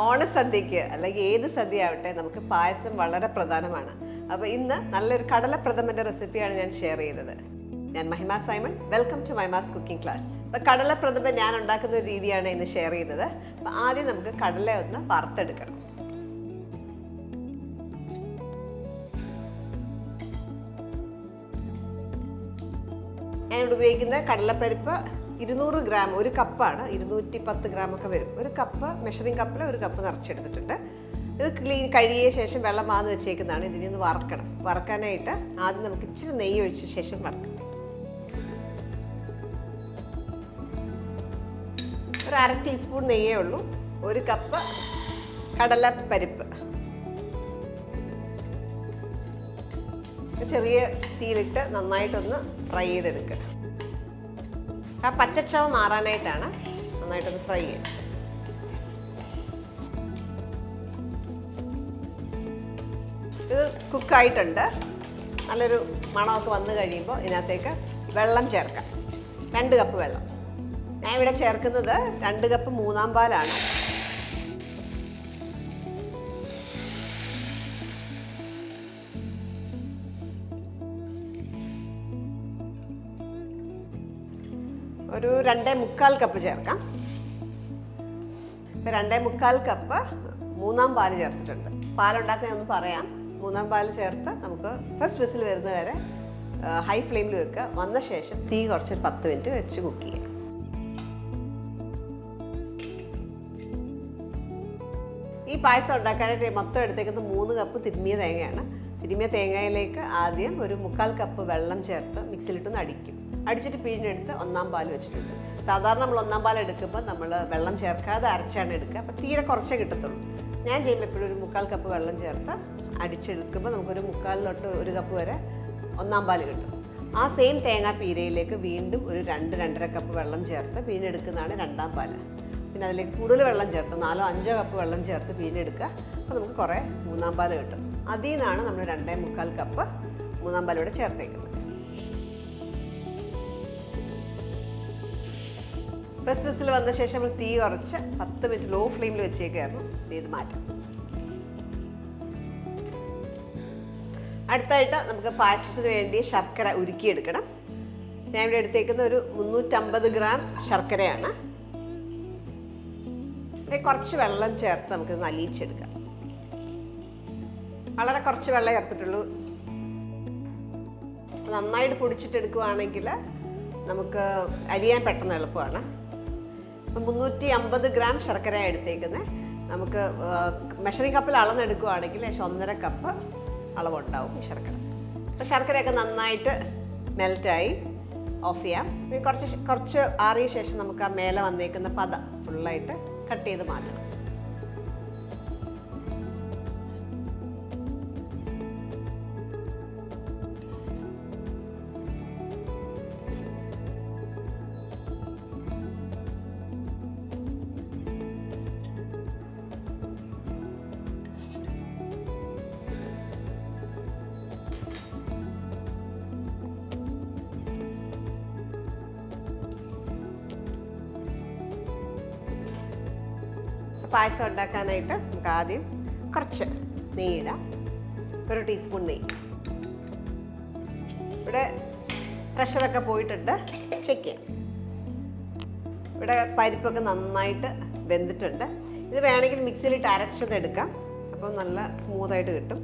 ഓണസദ്യക്ക് അല്ലെങ്കിൽ ഏത് സദ്യ ആവട്ടെ നമുക്ക് പായസം വളരെ പ്രധാനമാണ്. അപ്പോൾ ഇന്ന് നല്ലൊരു കടലപ്രഥമൻ്റെ റെസിപ്പിയാണ് ഞാൻ ഷെയർ ചെയ്യുന്നത്. ഞാൻ Mahima Simon, welcome to Mymas cooking class. അപ്പോൾ കടലപ്രഥമൻ ഞാൻ ഉണ്ടാക്കുന്ന ഒരു രീതിയാണ് ഇന്ന് ഷെയർ ചെയ്യുന്നത്. അപ്പോൾ ആദ്യം നമുക്ക് കടല ഒന്ന് വറുത്തെടുക്കണം. ഞാനിവിടെ ഉപയോഗിക്കുന്ന കടലപ്പരിപ്പ് 200 ഗ്രാം, ഒരു കപ്പാണ്, 210 ഗ്രാമൊക്കെ വരും. ഒരു കപ്പ് മെഷറിംഗ് കപ്പിൽ ഒരു കപ്പ് നിറച്ചെടുത്തിട്ടുണ്ട്. ഇത് കഴുകിയ ശേഷം വെള്ളം വാന്ന് വെച്ചേക്കുന്നതാണ്. ഇതിനെ ഒന്ന് വറക്കണം. വറക്കാനായിട്ട് ആദ്യം നമുക്ക് ഇച്ചിരി നെയ്യ് ഒഴിച്ച ശേഷം വറക്കണം. ഒരു 1/2 ടീസ്പൂൺ നെയ്യേ ഉള്ളൂ. ഒരു കപ്പ് കടലപ്പരിപ്പ് ചെറിയ തീയിലിട്ട് നന്നായിട്ടൊന്ന് ഫ്രൈ ചെയ്തെടുക്കുക. ആ പച്ചച്ചവ മാറാനായിട്ടാണ് നന്നായിട്ടൊന്ന് ഫ്രൈ ചെയ്യുന്നത്. ഇത് കുക്കായിട്ടുണ്ട്. നല്ലൊരു മണമൊക്കെ വന്നു കഴിയുമ്പോൾ ഇതിനകത്തേക്ക് വെള്ളം ചേർക്കാം. 2 കപ്പ് വെള്ളം. ഞാൻ ഇവിടെ ചേർക്കുന്നത് 2 കപ്പ് 3/4 പാലാണ്. ഒരു 2.25 കപ്പ് ചേർക്കാം. ഇപ്പം 2.25 കപ്പ് 3/4 പാല് ചേർത്തിട്ടുണ്ട്. പാലുണ്ടാക്കാൻ ഒന്ന് പറയാം. 3/4 പാല് ചേർത്ത് നമുക്ക് ഫസ്റ്റ് വിസിൽ വരുന്നത് വരെ ഹൈ ഫ്ലെയിമിൽ വെക്കുക. വന്ന ശേഷം തീ കുറച്ചൊരു 10 മിനിറ്റ് വെച്ച് കുക്ക് ചെയ്യുക. ഈ പായസം ഉണ്ടാക്കാനായിട്ട് മൊത്തം എടുത്തേക്കുന്നത് 3 കപ്പ് തിരുമ്മിയ തേങ്ങയാണ്. തിരുമ്മിയ തേങ്ങയിലേക്ക് ആദ്യം ഒരു 3/4 കപ്പ് വെള്ളം ചേർത്ത് മിക്സിയിലിട്ടൊന്ന് അടിക്കും. അടിച്ചിട്ട് പിഴിഞ്ഞെടുത്ത് 1/4 പാൽ വെച്ചിട്ടുണ്ട്. സാധാരണ നമ്മൾ 1/4 പാൽ എടുക്കുമ്പോൾ നമ്മൾ വെള്ളം ചേർക്കാതെ അരച്ചാണ് എടുക്കുക. അപ്പോൾ തീരെ കുറച്ചേ കിട്ടത്തുള്ളൂ. ഞാൻ ചെയ്യുമ്പോൾ എപ്പോഴും ഒരു 3/4 കപ്പ് വെള്ളം ചേർത്ത് അടിച്ചെടുക്കുമ്പോൾ നമുക്കൊരു 3/4 തൊട്ട് 1 കപ്പ് വരെ 1/4 പാൽ കിട്ടും. ആ സെയിം തേങ്ങാ പീരയിലേക്ക് വീണ്ടും ഒരു 2-2.5 കപ്പ് വെള്ളം ചേർത്ത് പിഴിഞ്ഞെടുക്കുന്നതാണ് 2/2 പാൽ. പിന്നെ അതിലേക്ക് കൂടുതൽ വെള്ളം ചേർത്ത് 4-5 കപ്പ് വെള്ളം ചേർത്ത് പിഴിഞ്ഞെടുക്കുക. അപ്പോൾ നമുക്ക് കുറേ 3/4 പാൽ കിട്ടും. അതിൽ നിന്നാണ് നമ്മൾ 2.25 കപ്പ് 3/4 പാൽ ഇവിടെ ചേർത്തേക്കുന്നത്. ഫസ്റ്റ് വിസിൽ വന്ന ശേഷം നമ്മൾ തീ കുറച്ച് 10 മിനിറ്റ് ലോ ഫ്ലെയിമിൽ വെച്ചേക്കായിരുന്നു. ഇത് മാറ്റാം. അടുത്തായിട്ട് നമുക്ക് പായസത്തിന് വേണ്ടി ശർക്കര ഉരുക്കിയെടുക്കണം. ഞാൻ ഇവിടെ എടുത്തേക്കുന്ന ഒരു 350 ഗ്രാം ശർക്കരയാണ്. കുറച്ച് വെള്ളം ചേർത്ത് നമുക്ക് നലിയിച്ചെടുക്കാം. വളരെ കുറച്ച് വെള്ളം ചേർത്തിട്ടുള്ളൂ. നന്നായിട്ട് പൊടിച്ചിട്ടെടുക്കുകയാണെങ്കിൽ നമുക്ക് അരിയാൻ പെട്ടെന്ന് എളുപ്പമാണ്. 350 ഗ്രാം ശർക്കര എടുത്തേക്കുന്നത്. നമുക്ക് മെഷറിംഗ് കപ്പിൽ അളന്നെടുക്കുകയാണെങ്കിൽ 1.5 കപ്പ് അളവുണ്ടാവും ഈ ശർക്കര. അപ്പോൾ ശർക്കരയൊക്കെ നന്നായിട്ട് മെൽറ്റായി ഓഫ് ചെയ്യാം. കുറച്ച് ആറിയ ശേഷം നമുക്ക് ആ മേലെ വന്നേക്കുന്ന പത ഫുള്ളായിട്ട് കട്ട് ചെയ്ത് മാറ്റണം. പായസം ഉണ്ടാക്കാനായിട്ട് നമുക്ക് ആദ്യം കുറച്ച് നെയ്യ് ഇടാം. 1 ടീസ്പൂൺ നെയ്യ്. ഇവിടെ പ്രഷറൊക്കെ പോയിട്ടുണ്ട്. ചെക്ക് ചെയ്യാം. ഇവിടെ പരിപ്പൊക്കെ നന്നായിട്ട് വെന്തിട്ടുണ്ട്. ഇത് വേണമെങ്കിൽ മിക്സിയിലിട്ട് അരച്ചതെടുക്കാം. അപ്പം നല്ല സ്മൂത്തായിട്ട് കിട്ടും.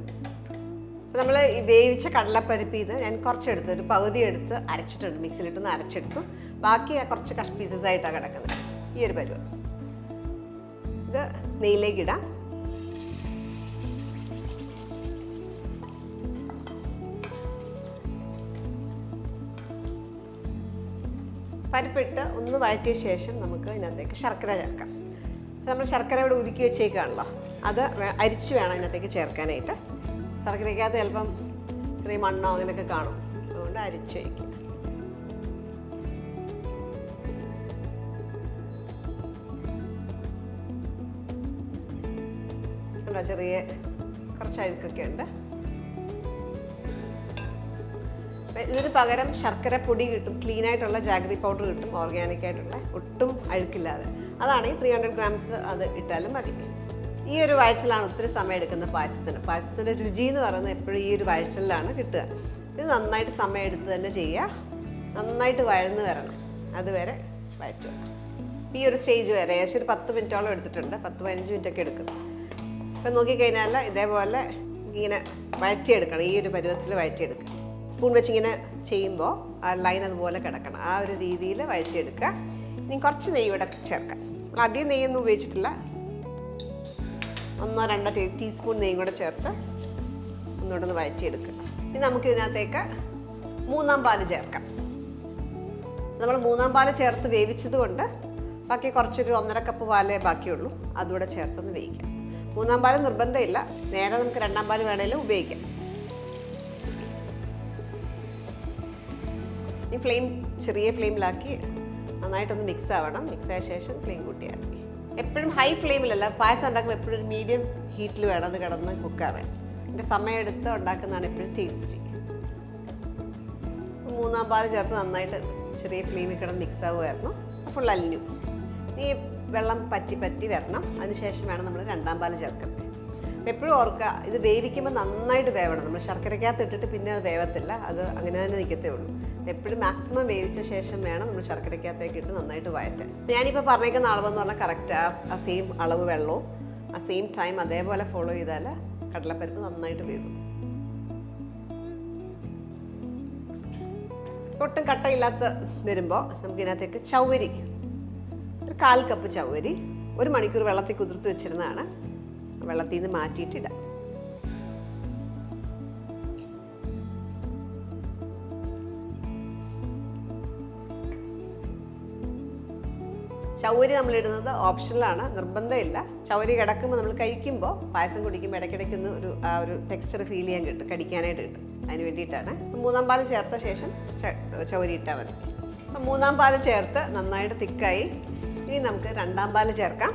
അപ്പോൾ നമ്മൾ വേവിച്ച കടലപ്പരിപ്പ് ഇത് ഞാൻ കുറച്ചെടുത്ത് ഒരു പകുതി എടുത്ത് അരച്ചിട്ടുണ്ട്. മിക്സിയിലിട്ടൊന്ന് അരച്ചെടുത്തു. ബാക്കി കുറച്ച് പീസസ് ആയിട്ടാണ് കിടക്കുന്നത്. ഈ ഒരു പരുവം. ഇത് നെയ്യിലേക്ക് ഇടാം. പരിപ്പിട്ട് ഒന്ന് വഴറ്റിയ ശേഷം നമുക്ക് ഇതിനകത്തേക്ക് ശർക്കര ചേർക്കാം. നമ്മൾ ശർക്കര ഇവിടെ ഉരുക്കി വെച്ചേക്കാണല്ലോ, അത് അരിച്ച് വേണം ഇതിനകത്തേക്ക് ചേർക്കാനായിട്ട്. ശർക്കരയ്ക്കകത്ത് ചിലപ്പം ഇത്രയും മണ്ണോ അങ്ങനെയൊക്കെ കാണും. അതുകൊണ്ട് അരിച്ച് വയ്ക്കും. ചെറിയ കുറച്ച് അഴുക്കൊക്കെ ഉണ്ട്. ഇതിന് പകരം ശർക്കര പൊടി കിട്ടും, ക്ലീൻ ആയിട്ടുള്ള ജാഗറി പൗഡർ കിട്ടും, ഓർഗാനിക് ആയിട്ടുള്ള, ഒട്ടും അഴുക്കില്ലാതെ. അതാണെങ്കിൽ 300 ഗ്രാംസ് അത് ഇട്ടാലും മതി. ഈ ഒരു വഴറ്റിലാണ് ഒത്തിരി സമയം എടുക്കുന്നത് പായസത്തിൻ്റെ രുചി എന്ന് പറയുന്നത് എപ്പോഴും ഈ ഒരു വഴറ്റിലാണ് കിട്ടുക. ഇത് നന്നായിട്ട് സമയം എടുത്ത് തന്നെ ചെയ്യുക. നന്നായിട്ട് വഴന്ന് വരണം, അതുവരെ വഴറ്റുക. ഈ ഒരു സ്റ്റേജ് വരെ ഏകദേശം ഒരു 10 മിനിറ്റോളം എടുത്തിട്ടുണ്ട്, 10-15 മിനിറ്റൊക്കെ എടുക്കും. ഇപ്പം നോക്കിക്കഴിഞ്ഞാൽ ഇതേപോലെ ഇങ്ങനെ വഴറ്റിയെടുക്കണം, ഈ ഒരു പരുവത്തിൽ വഴറ്റിയെടുക്കുക. സ്പൂൺ വെച്ചിങ്ങനെ ചെയ്യുമ്പോൾ ആ ലൈൻ അതുപോലെ കിടക്കണം, ആ ഒരു രീതിയിൽ വഴറ്റിയെടുക്കുക. ഇനി കുറച്ച് നെയ്യ് ഇവിടെ ചേർക്കാം. അധികം നെയ്യൊന്നും ഉപയോഗിച്ചിട്ടില്ല, 1-2 ടീസ്പൂൺ നെയ്യും കൂടെ ചേർത്ത് ഒന്നുകൂടെ ഒന്ന് വഴറ്റിയെടുക്കുക. ഇനി നമുക്ക് ഇതിനകത്തേക്ക് 3-ാം പാല് ചേർക്കാം. നമ്മൾ 3-ാം പാല് ചേർത്ത് വേവിച്ചത് കൊണ്ട് ബാക്കി കുറച്ചൊരു 1.5 കപ്പ് പാലേ ബാക്കിയുള്ളൂ, അതുകൂടെ ചേർത്തൊന്ന് വേവിക്കാം. 3-ാം പാല് നിർബന്ധമില്ല, നേരെ നമുക്ക് 2-ാം പാല് വേണമെങ്കിലും ഉപയോഗിക്കാം. ഈ ഫ്ലെയിം ചെറിയ ഫ്ലെയിമിലാക്കി നന്നായിട്ടൊന്ന് മിക്സ് ആവണം. മിക്സ് ആയ ശേഷം ഫ്ലെയിം കൂട്ടിയാൽ മതി. എപ്പോഴും ഹൈ ഫ്ലെയിമിലല്ല, പായസം ഉണ്ടാക്കുമ്പോൾ എപ്പോഴും ഒരു മീഡിയം ഹീറ്റിൽ വേണം അത് കിടന്ന് കുക്കാവാൻ. എൻ്റെ സമയമെടുത്ത് ഉണ്ടാക്കുന്നതാണ് എപ്പോഴും ടേസ്റ്റി. 3-ാം പാല് ചേർത്ത് നന്നായിട്ട് ചെറിയ ഫ്ലെയിമിൽ കിടന്ന് മിക്സ് ആവുമായിരുന്നു. ഫുൾ അലിഞ്ഞു. ഈ വെള്ളം പറ്റി വരണം, അതിനുശേഷം വേണം നമ്മൾ 2-ാം പാല് ചേർക്കുന്നത്. എപ്പോഴും ഓർക്കുക, ഇത് വേവിക്കുമ്പോൾ നന്നായിട്ട് വേവണം. നമ്മൾ ശർക്കരക്കകത്ത് ഇട്ടിട്ട് പിന്നെ അത് വേവത്തില്ല, അത് അങ്ങനെ തന്നെ നിൽക്കത്തേ ഉള്ളൂ. എപ്പോഴും മാക്സിമം വേവിച്ച ശേഷം വേണം നമ്മൾ ശർക്കരക്കകത്തേക്ക് ഇട്ട് നന്നായിട്ട് വഴറ്റാൻ. ഞാനിപ്പോൾ പറഞ്ഞേക്കുന്ന അളവെന്ന് പറഞ്ഞാൽ കറക്റ്റ് ആ സെയിം അളവ് വെള്ളവും ആ സെയിം ടൈം അതേപോലെ ഫോളോ ചെയ്താൽ കടലപ്പരിപ്പ് നന്നായിട്ട് വേവും. ഒട്ടും കട്ടയില്ലാത്ത വരുമ്പോൾ നമുക്ക് ഇതിനകത്തേക്ക് ചവ്വരി, ഒരു 1/4 കപ്പ് ചവ്വരി 1 മണിക്കൂർ വെള്ളത്തിൽ കുതിർത്ത് വെച്ചിരുന്നതാണ്, വെള്ളത്തിൽ നിന്ന് മാറ്റിയിട്ടിടാം. ചവ്വരി നമ്മളിടുന്നത് ഓപ്ഷണലാണ്, നിർബന്ധമില്ല. ചവ്വരി കിടക്കുമ്പോൾ നമ്മൾ കഴിക്കുമ്പോൾ പായസം കുടിക്കുമ്പോൾ ഇടയ്ക്കിടയ്ക്കൊന്ന് ആ ഒരു ടെക്സ്ചർ ഫീൽ ചെയ്യാൻ കിട്ടും, കടിക്കാനായിട്ട് കിട്ടും. അതിന് വേണ്ടിയിട്ടാണ്. 3-ാം പാല് ചേർത്ത ശേഷം ചവ്വരി ഇട്ടാൽ മതി. അപ്പം 3-ാം പാല് ചേർത്ത് നന്നായിട്ട് തിക്കായി. ഇനി നമുക്ക് 2-ാം പാല് ചേർക്കാം.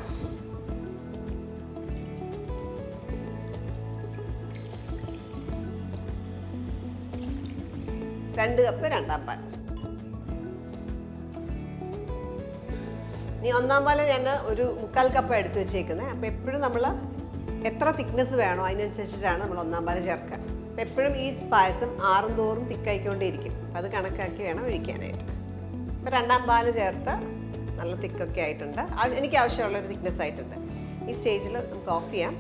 2 കപ്പ് 2-ാം പാൽ. ഇനി 1-ാം പാല് ഞാൻ ഒരു 1/4 കപ്പ് എടുത്ത് വെച്ചേക്കുന്നത്. അപ്പോൾ എപ്പോഴും നമ്മൾ എത്ര തിക്നെസ് വേണോ അതിനനുസരിച്ചിട്ടാണ് നമ്മൾ 1-ാം പാല് ചേർക്കുക. അപ്പോൾ എപ്പോഴും ഈ പായസം ആറുംതോറും തിക്കായിക്കൊണ്ടേയിരിക്കും, അപ്പോൾ അത് കണക്കാക്കി വേണം ഒഴിക്കാനായിട്ട്. അപ്പോൾ 2-ാം പാല് ചേർത്ത് നല്ല തിക്കൊക്കെ ആയിട്ടുണ്ട്, എനിക്ക് ആവശ്യമുള്ളൊരു തിക്നെസ് ആയിട്ടുണ്ട്. ഈ സ്റ്റേജിൽ നമുക്ക് ഓഫ് ചെയ്യാം.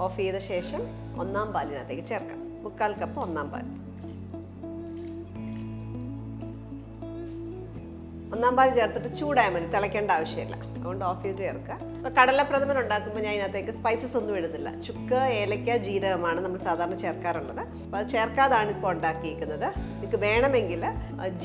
ഓഫ് ചെയ്ത ശേഷം 1-ാം പാലിനകത്തേക്ക് ചേർക്കാം. 1/4 കപ്പ് 1-ാം പാൽ. 1-ാം പാൽ ചേർത്തിട്ട് ചൂടായാൽ മതി, തിളയ്ക്കേണ്ട ആവശ്യമില്ല. അതുകൊണ്ട് ഓഫ് ചെയ്ത് ചേർക്കുക. അപ്പോൾ കടലപ്രഥമൻ ഉണ്ടാക്കുമ്പോൾ ഞാൻ ഇതിനകത്തേക്ക് സ്പൈസസ് ഒന്നും ഇടുന്നില്ല. ചുക്ക്, ഏലക്ക, ജീരകമാണ് നമ്മൾ സാധാരണ ചേർക്കാറുള്ളത്. അപ്പോൾ അത് ചേർക്കാതാണ് ഇപ്പോൾ ഉണ്ടാക്കിയിരിക്കുന്നത്. നിങ്ങൾക്ക് വേണമെങ്കിൽ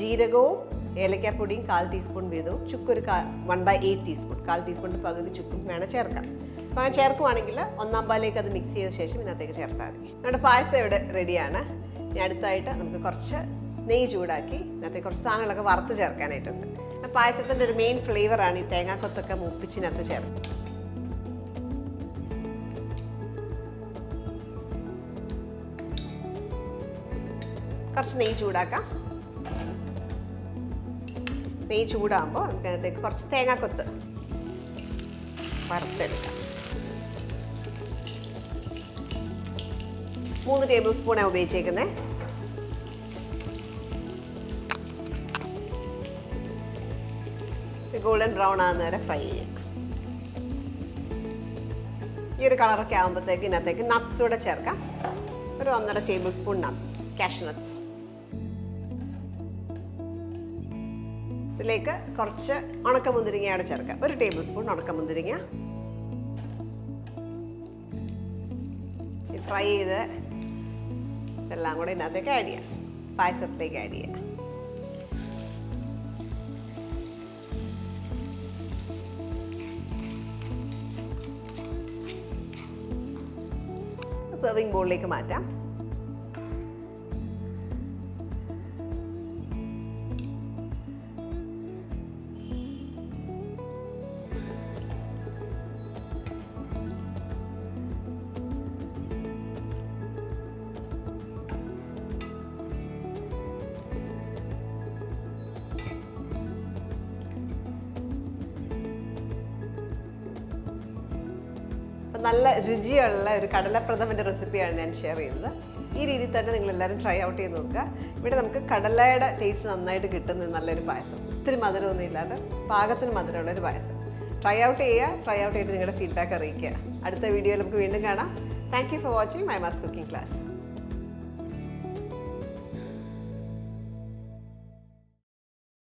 ജീരകവും ഏലക്കാപ്പൊടിയും 1/4 ടീസ്പൂൺ വീതവും, ചുക്കൊരു 1/8 ടീസ്പൂൺ, 1/4 ടീസ്പൂണിൻ്റെ പകുതി ചുക്കും വേണം ചേർക്കാം. അപ്പോൾ അങ്ങനെ ചേർക്കുവാണെങ്കിൽ 1-ാം പാലിലേക്ക് അത് മിക്സ് ചെയ്ത ശേഷം ഇതിനകത്തേക്ക് ചേർത്താൽ മതി. നമ്മുടെ പായസം ഇവിടെ റെഡിയാണ്. ഇനി അടുത്തായിട്ട് നമുക്ക് കുറച്ച് നെയ്യ് ചൂടാക്കി ഇതിനകത്ത് കുറച്ച് സാധനങ്ങളൊക്കെ വറുത്ത് ചേർക്കാനായിട്ടുണ്ട്. പായസത്തിൻ്റെ ഒരു മെയിൻ ഫ്ലേവറാണ് ഈ തേങ്ങാക്കൊത്തൊക്കെ മൂപ്പിച്ചിനകത്ത് ചേർത്ത്. കുറച്ച് നെയ്യ് ചൂടാക്കാം. നെയ്യ് ചൂടാകുമ്പോൾ നമുക്ക് അതിനകത്തേക്ക് കുറച്ച് തേങ്ങാക്കൊത്ത് വറുത്തെടുക്കാം. 3 ടേബിൾ സ്പൂണാണ് ഉപയോഗിച്ചേക്കുന്നത്. ഗോൾഡൻ ബ്രൗൺ ആകുന്ന വരെ ഫ്രൈ ചെയ്യാം. ഈ ഒരു കളറൊക്കെ ആകുമ്പോഴത്തേക്ക് ഇതിനകത്തേക്ക് നട്ട്സ് കൂടെ ചേർക്കാം. ഒരു 1.5 table spoon nuts, cashew nuts. ഇതിലേക്ക് കുറച്ച് ഉണക്കമുന്തിരിങ്ങയോടെ ചേർക്കാം. 1 ടേബിൾ സ്പൂൺ ഉണക്കമുന്തിരിങ്ങ. ഫ്രൈ ചെയ്ത് ഇതെല്ലാം കൂടെ ഇതിനകത്തേക്ക് ആഡ് ചെയ്യാം, പായസത്തിലേക്ക് ആഡ് ചെയ്യാം. സെർവിങ് ബോളിലേക്ക് മാറ്റാം. നല്ല രുചിയുള്ള ഒരു കടലപ്രഥമൻ്റെ റെസിപ്പിയാണ് ഞാൻ ഷെയർ ചെയ്യുന്നത്. ഈ രീതിയിൽ തന്നെ നിങ്ങളെല്ലാവരും ട്രൈ ഔട്ട് ചെയ്ത് നോക്കുക. ഇവിടെ നമുക്ക് കടലയുടെ ടേസ്റ്റ് നന്നായിട്ട് കിട്ടുന്ന നല്ലൊരു പായസം, ഒത്തിരി മധുരമൊന്നും ഇല്ലാതെ പാകത്തിന് മധുരമുള്ളൊരു പായസം. ട്രൈ ഔട്ട് ചെയ്തിട്ട് നിങ്ങളുടെ ഫീഡ്ബാക്ക് അറിയിക്കുക. അടുത്ത വീഡിയോയിൽ നമുക്ക് വീണ്ടും കാണാം. Thank you for watching മൈമാസ് cooking class.